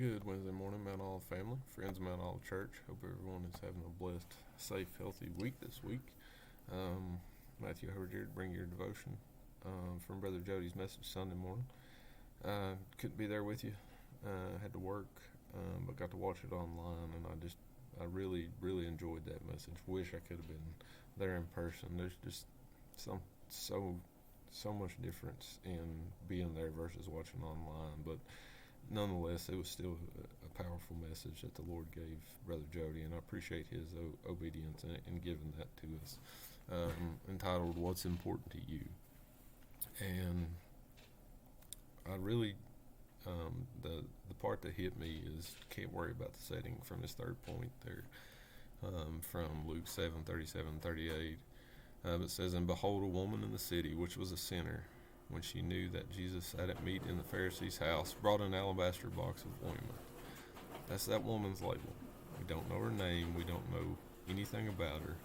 Good Wednesday morning, Mount Olive family, friends of Mount Olive Church. Hope everyone is having a blessed, safe, healthy week this week. Matthew Howard here to bring your devotion from Brother Jody's message Sunday morning. Couldn't be there with you. Had to work, but got to watch it online, and I really, really enjoyed that message. Wish I could have been there in person. There's just some so much difference in being there versus watching online, but nonetheless, it was still a powerful message that the Lord gave Brother Jody, and I appreciate his obedience in giving that to us. Entitled "What's Important to You," and I really the part that hit me is can't worry about the setting from his third point there, from Luke 7:37-38. It says, "And behold, a woman in the city, which was a sinner, when she knew that Jesus sat at meat in the Pharisee's house, brought an alabaster box of ointment." That's that woman's label. We don't know her name. We don't know anything about her,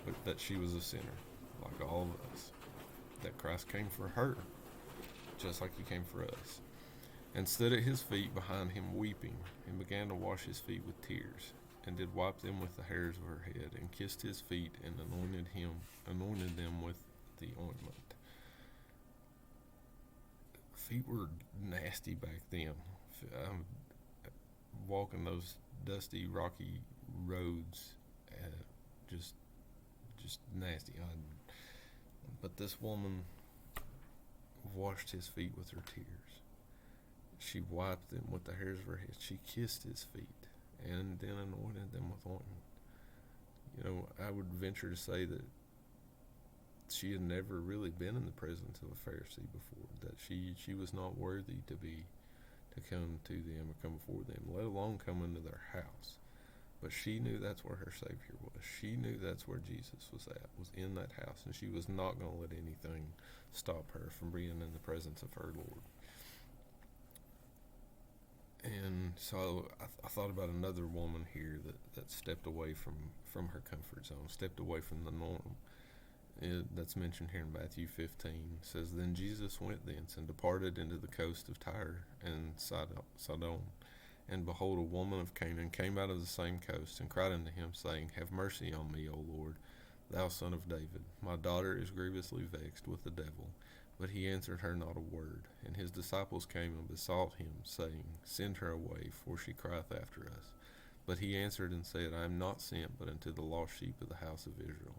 but that she was a sinner, like all of us. That Christ came for her, just like he came for us. And stood at his feet behind him weeping, and began to wash his feet with tears, and did wipe them with the hairs of her head, and kissed his feet, and anointed them with the ointment. Feet were nasty back then. I'm walking those dusty, rocky roads, just nasty. But this woman washed his feet with her tears. She wiped them with the hairs of her head. She kissed his feet and then anointed them with ointment. I would venture to say that she had never really been in the presence of a Pharisee before, that she was not worthy to come to them or come before them, let alone come into their house. But she knew that's where her Savior was. She knew that's where Jesus was in that house, and she was not going to let anything stop her from being in the presence of her Lord. And so I thought about another woman here that stepped away from her comfort zone, stepped away from the norm. That's mentioned here in Matthew 15. It says, "Then Jesus went thence and departed into the coast of Tyre and Sidon. And behold, a woman of Canaan came out of the same coast, and cried unto him, saying, Have mercy on me, O Lord, thou son of David. My daughter is grievously vexed with the devil. But he answered her not a word. And his disciples came and besought him, saying, Send her away, for she crieth after us. But he answered and said, I am not sent but unto the lost sheep of the house of Israel.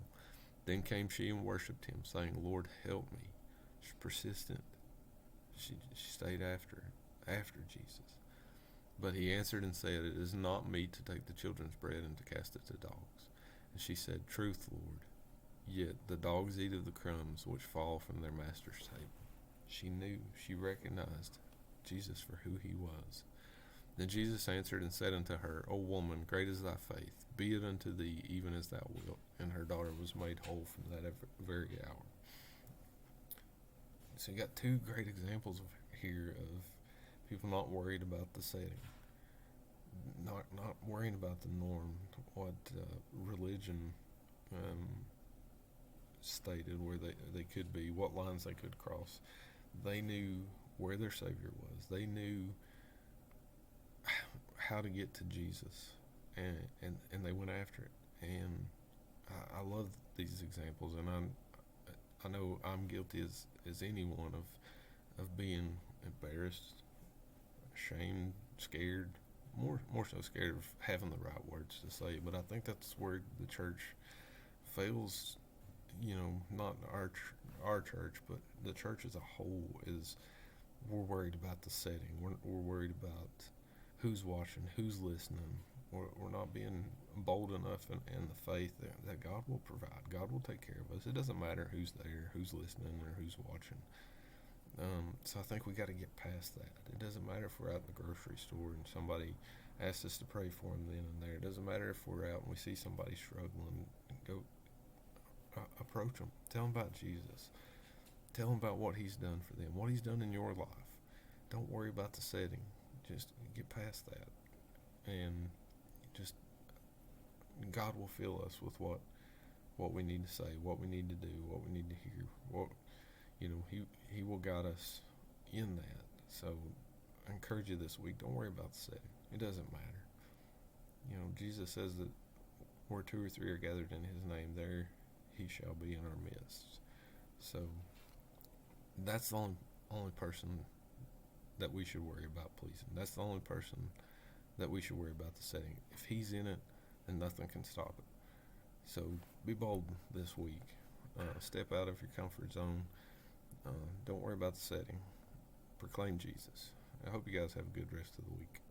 Then came she and worshipped him, saying, Lord, help me." She's persistent. She stayed after Jesus. But he answered and said, It is not meet to take the children's bread and to cast it to dogs. And she said, Truth, Lord, yet the dogs eat of the crumbs which fall from their master's table. She knew, she recognized Jesus for who he was. Then Jesus answered and said unto her, O woman, great is thy faith. Be it unto thee even as thou wilt. And her daughter was made whole from that very hour. So you got two great examples here of people not worried about the setting, not worrying about the norm, what religion stated where they could be, what lines they could cross. They knew where their Savior was. They knew how to get to Jesus, and they went after it. And I love these examples, and I know I'm guilty as anyone of being embarrassed, ashamed, scared, more so scared of having the right words to say. But I think that's where the church fails. Not our church, but the church as a whole is we're worried about the setting. We're worried about who's watching, who's listening. We're not being bold enough in the faith that God will provide. God will take care of us. It doesn't matter who's there, who's listening, or who's watching. So I think we got to get past that. It doesn't matter if we're out in the grocery store and somebody asks us to pray for them then and there. It doesn't matter if we're out and we see somebody struggling. Go approach them. Tell them about Jesus. Tell them about what he's done for them, what he's done in your life. Don't worry about the setting. Just get past that. And just God will fill us with what we need to say, what we need to do, what we need to hear. He will guide us in that. So I encourage you this week, don't worry about the setting. It doesn't matter. Jesus says that where two or three are gathered in his name, there he shall be in our midst. So that's the only person that we should worry about pleasing. That's the only person that we should worry about the setting. If he's in it, then nothing can stop it. So be bold this week. Step out of your comfort zone. Don't worry about the setting. Proclaim Jesus. I hope you guys have a good rest of the week.